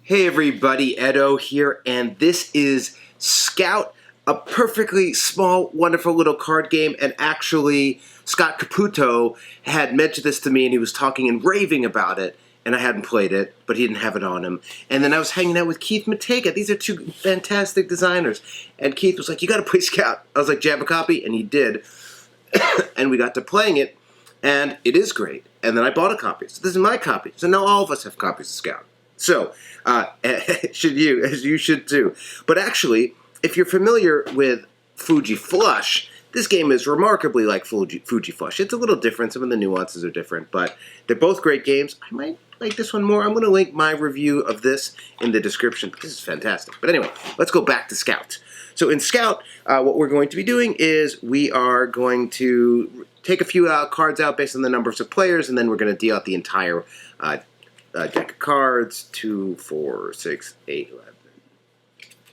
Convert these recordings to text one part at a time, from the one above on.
Hey everybody, Edo here, and this is Scout, a perfectly small, wonderful little card game, and actually Scott Caputo had mentioned this to me and he was talking and raving about it, and I hadn't played it, but he didn't have it on him. And then I was hanging out with Keith Matega. These are two fantastic designers. And Keith was like, you gotta play Scout. I was like, do you have a copy? And he did. And we got to playing it, and it is great. And then I bought a copy. So this is my copy. So now all of us have copies of Scout. So, you should too. But actually, if you're familiar with Fuji Flush, this game is remarkably like Fuji Flush. It's a little different. Some of the nuances are different, but they're both great games. I might like this one more. I'm going to link my review of this in the description. This is fantastic. But anyway, let's go back to Scout. So in Scout, what we're going to be doing is we are going to take a few cards out based on the numbers of players, and then we're going to deal out the entire deck of cards, 2, 4, 6, 8, 11,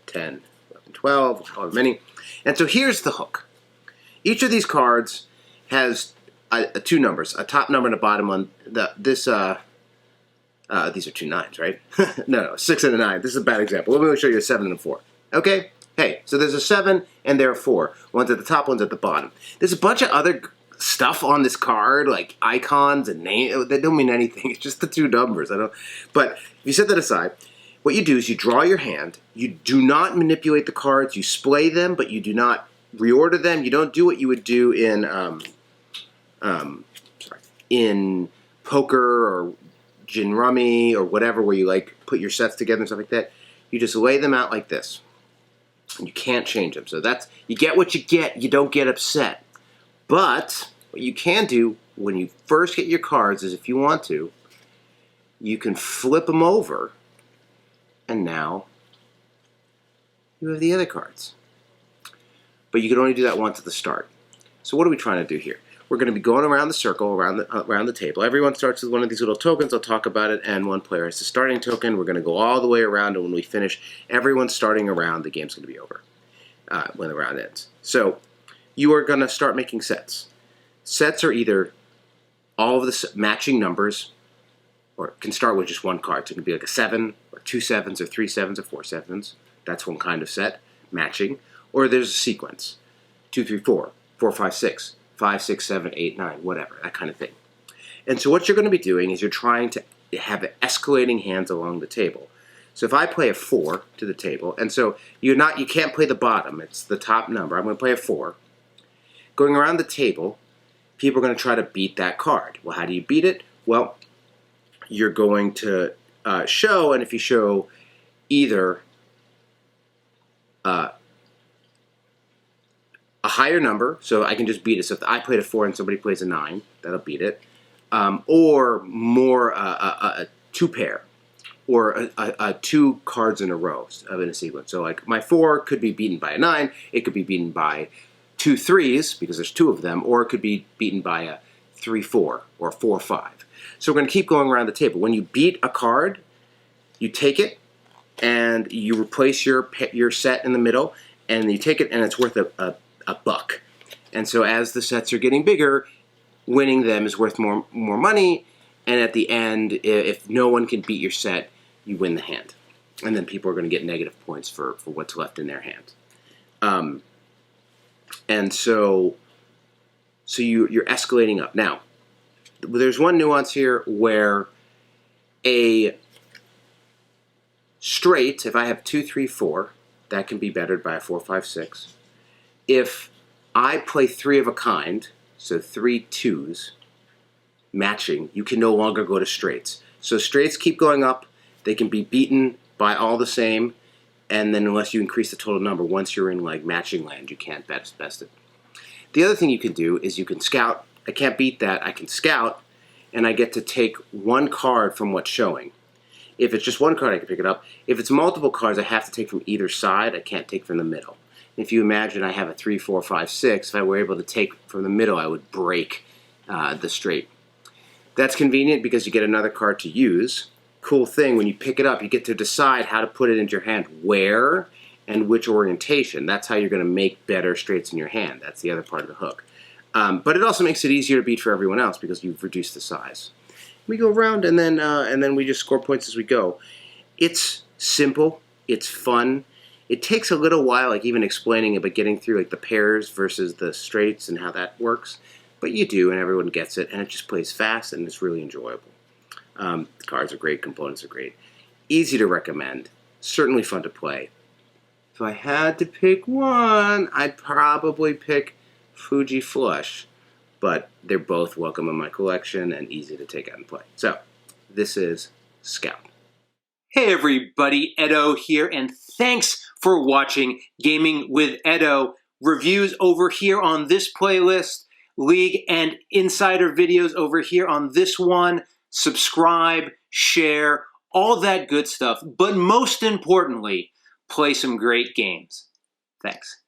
10, 11, 12, however many. And so here's the hook. Each of these cards has two numbers, a top number and a bottom one. These are two nines, right? No, 6 and a 9. This is a bad example. Let me show you a 7 and a 4. Okay? Hey, so there's a 7 and there are 4. One's at the top, one's at the bottom. There's a bunch of other stuff on this card, like icons and names. They don't mean anything. It's just the two numbers. But if you set that aside, what you do is you draw your hand. You do not manipulate the cards. You splay them, but you do not reorder them. You don't do what you would do in poker or gin rummy or whatever, where you like put your sets together and stuff like that. You just lay them out like this. And you can't change them. So that's, you get what you get. You don't get upset. But what you can do when you first get your cards is, if you want to, you can flip them over, and now you have the other cards. But you can only do that once at the start. So what are we trying to do here? We're going to be going around the circle, around the table. Everyone starts with one of these little tokens. I'll talk about it, and one player has the starting token. We're going to go all the way around, and when we finish, everyone's starting around. The game's going to be over when the round ends. So you are going to start making sets. Sets are either all of the matching numbers, or it can start with just one card. So it can be like a 7, or 2 7s, or 3 7s, or 4 7s. That's one kind of set, matching. Or there's a sequence, 2 3 4, 4 5 6, 5 6 7 8 9, whatever, that kind of thing. And so what you're going to be doing is you're trying to have escalating hands along the table. So if I play a 4 to the table, and so you can't play the bottom, it's the top number. I'm going to play a 4. Going around the table, people are going to try to beat that card. Well, how do you beat it? Well, you're going to show, and if you show either a higher number, so I can just beat it. So if I played a 4 and somebody plays a 9, that'll beat it. Or more a 2 pair, or a 2 cards in a row in a sequence. So like my 4 could be beaten by a 9. It could be beaten by 2 3s, because there's 2 of them, or it could be beaten by a 3 4 or 4 5. So we're going to keep going around the table. When you beat a card, you take it and you replace your set in the middle, and you take it and it's worth a buck. And so as the sets are getting bigger, winning them is worth more money, and at the end, if no one can beat your set, you win the hand. And then people are going to get negative points for what's left in their hand. And so you're escalating up. Now, there's one nuance here where a straight, if I have 2 3 4, that can be bettered by a 4 5 6. If I play 3 of a kind, so 3 2s, matching, you can no longer go to straights. So straights keep going up. They can be beaten by all the same, and then unless you increase the total number, once you're in like matching land, you can't best it. The other thing you can do is you can scout. I can't beat that. I can scout, and I get to take one card from what's showing. If it's just one card, I can pick it up. If it's multiple cards, I have to take from either side. I can't take from the middle. If you imagine I have a 3 4 5 6, if I were able to take from the middle, I would break the straight. That's convenient because you get another card to use. Cool thing, when you pick it up, you get to decide how to put it into your hand, where and which orientation. That's how you're going to make better straights in your hand. That's the other part of the hook. But it also makes it easier to beat for everyone else because you've reduced the size. We go around and then we just score points as we go. It's simple. It's fun. It takes a little while, like even explaining it, but getting through like the pairs versus the straights and how that works. But you do, and everyone gets it, and it just plays fast, and it's really enjoyable. The cards are great. Components are great. Easy to recommend. Certainly fun to play. If I had to pick one, I'd probably pick Fuji Flush. But they're both welcome in my collection and easy to take out and play. So, this is Scout. Hey everybody, Edo here, and thanks for watching Gaming with Edo. Reviews over here on this playlist, League and Insider videos over here on this one. Subscribe, share, all that good stuff. But most importantly, play some great games. Thanks.